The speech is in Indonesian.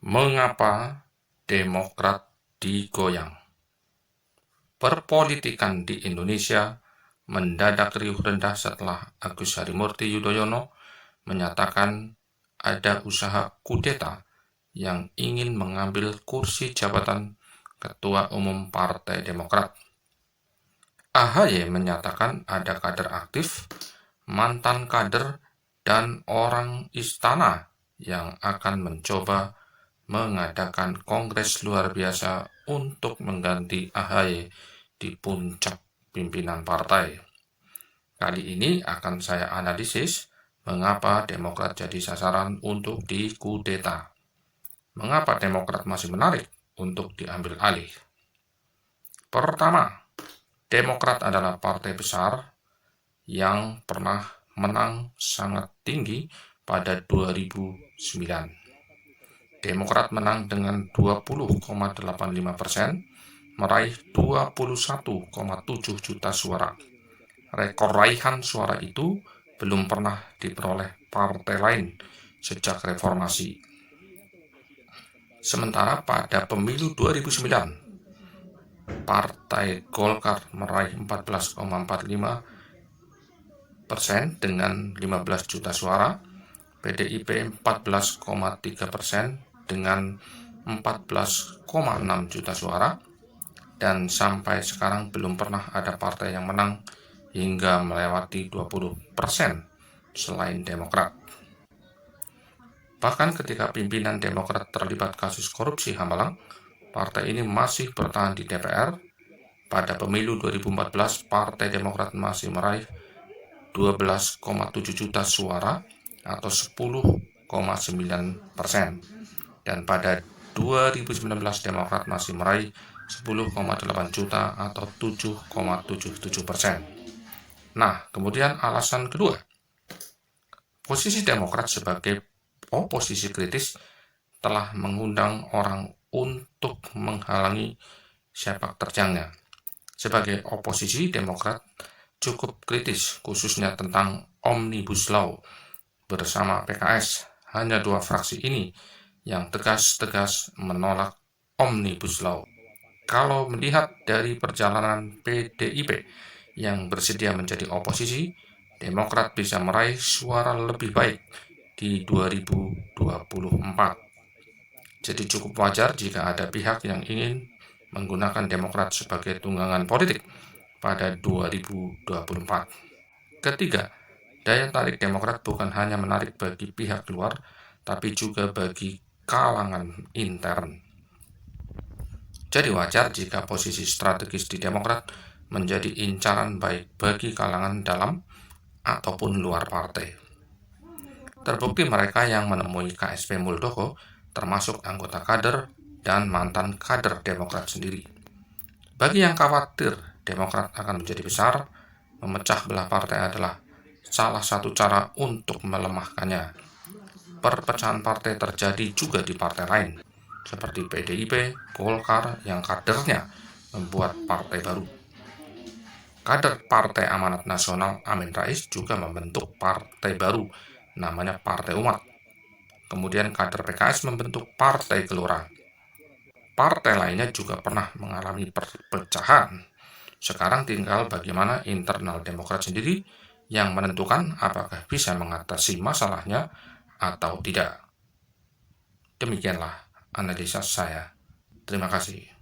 Mengapa Demokrat digoyang? Perpolitikan di Indonesia mendadak riuh rendah setelah Agus Harimurti Yudhoyono menyatakan ada usaha kudeta yang ingin mengambil kursi jabatan Ketua Umum Partai Demokrat. AHY menyatakan ada kader aktif, mantan kader, dan orang istana yang akan mencoba mengadakan kongres luar biasa untuk mengganti AHY di puncak pimpinan partai. Kali ini akan saya analisis mengapa Demokrat jadi sasaran untuk dikudeta. Mengapa Demokrat masih menarik untuk diambil alih? Pertama, Demokrat adalah partai besar yang pernah menang sangat tinggi pada 2009. Demokrat menang dengan 20,85%, meraih 21,7 juta suara. Rekor raihan suara itu belum pernah diperoleh partai lain sejak reformasi. Sementara pada pemilu 2009, Partai Golkar meraih 14,45% dengan 15 juta suara, PDIP 14,3% dengan 14,6 juta suara, dan sampai sekarang belum pernah ada partai yang menang hingga melewati 20% selain Demokrat. Bahkan ketika pimpinan Demokrat terlibat kasus korupsi Hambalang, partai ini masih bertahan di DPR. Pada pemilu 2014, Partai Demokrat masih meraih 12,7 juta suara atau 10,9%. Dan pada 2019 Demokrat masih meraih 10,8 juta atau 7,77%. Nah, kemudian alasan kedua, posisi Demokrat sebagai oposisi kritis telah mengundang orang untuk menghalangi sepak terjangnya. Sebagai oposisi, Demokrat cukup kritis khususnya tentang Omnibus Law bersama PKS. Hanya dua fraksi ini yang tegas-tegas menolak Omnibus Law. Kalau melihat dari perjalanan PDIP yang bersedia menjadi oposisi, Demokrat bisa meraih suara lebih baik di 2024. Jadi cukup wajar jika ada pihak yang ingin menggunakan Demokrat sebagai tunggangan politik pada 2024. Ketiga, daya tarik Demokrat bukan hanya menarik bagi pihak luar, tapi juga bagi kalangan intern. Jadi wajar jika posisi strategis di Demokrat menjadi incaran baik bagi kalangan dalam ataupun luar partai. Terbukti mereka yang menemui KSP Muldoko termasuk anggota kader dan mantan kader Demokrat sendiri. Bagi yang khawatir Demokrat akan menjadi besar, memecah belah partai adalah salah satu cara untuk melemahkannya. Perpecahan partai terjadi juga di partai lain, seperti PDIP, Golkar yang kadernya membuat partai baru. Kader Partai Amanat Nasional Amin Rais juga membentuk partai baru, namanya Partai Umat. Kemudian kader PKS membentuk Partai Gelora. Partai lainnya juga pernah mengalami perpecahan. Sekarang tinggal bagaimana internal Demokrat sendiri yang menentukan apakah bisa mengatasi masalahnya atau tidak. Demikianlah analisa saya. Terima kasih.